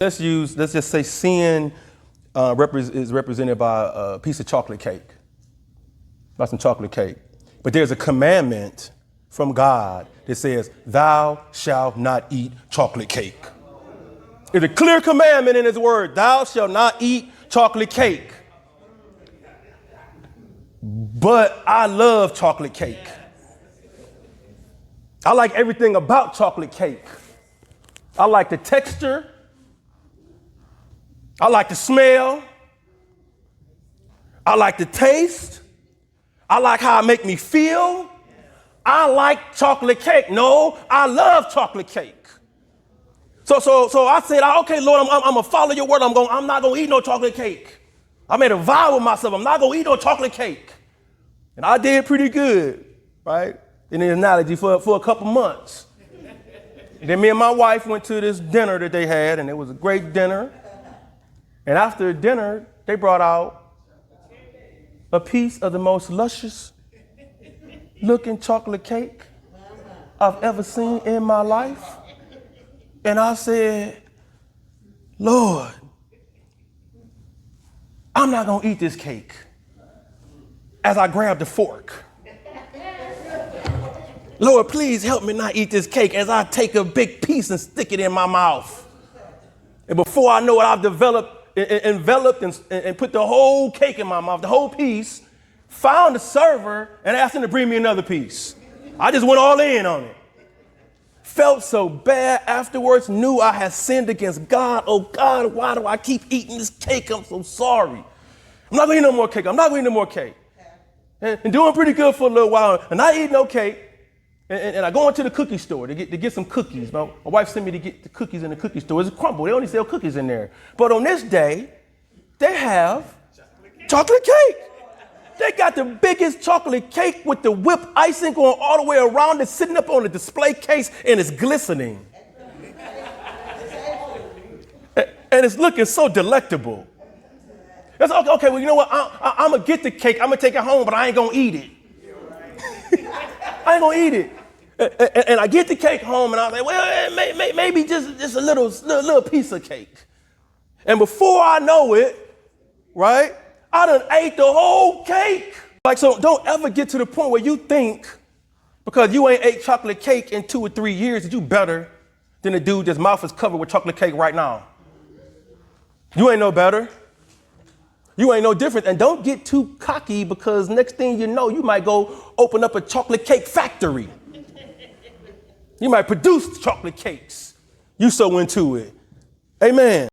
Let's just say sin is represented by a piece of chocolate cake, by some chocolate cake. But there's a commandment from God that says, thou shalt not eat chocolate cake. It's a clear commandment in his word. Thou shalt not eat chocolate cake. But I love chocolate cake. I like everything about chocolate cake. I like the texture. I like the smell. I like the taste. I like how it make me feel. I like chocolate cake. No, I love chocolate cake. So I said, okay, Lord, I'm gonna follow your word. I'm not gonna eat no chocolate cake. I made a vow with myself. I'm not gonna eat no chocolate cake. And I did pretty good, right? In the analogy for a couple months. Then me and my wife went to this dinner that they had, and it was a great dinner. And after dinner, they brought out a piece of the most luscious looking chocolate cake I've ever seen in my life. And I said, Lord, I'm not gonna eat this cake. As I grabbed the fork. Lord, please help me not eat this cake as I take a big piece and stick it in my mouth. And before I know it, I've enveloped and put the whole cake in my mouth, the whole piece, found the server and asked him to bring me another piece. I just went all in on it. Felt so bad afterwards, knew I had sinned against God. Oh God, why do I keep eating this cake? I'm so sorry. I'm not gonna eat no more cake. I'm not gonna eat no more cake. And doing pretty good for a little while, and I eat no cake. And I go into the cookie store to get some cookies. My wife sent me to get the cookies in the cookie store. It's a crumble. They only sell cookies in there. But on this day, they have chocolate cake. They got the biggest chocolate cake with the whipped icing going all the way around it, sitting up on the display case, and it's glistening. And it's looking so delectable. That's okay, well, you know what? I'm going to get the cake. I'm going to take it home, but I ain't going to eat it. I ain't going to eat it. And I get the cake home, and I was like, well, maybe just a little piece of cake. And before I know it, right, I done ate the whole cake. Like, so don't ever get to the point where you think because you ain't ate chocolate cake in 2 or 3 years that you better than a dude that's mouth is covered with chocolate cake right now. You ain't no better. You ain't no different. And don't get too cocky because next thing you know, you might go open up a chocolate cake factory. You might produce chocolate cakes. You so into it. Amen.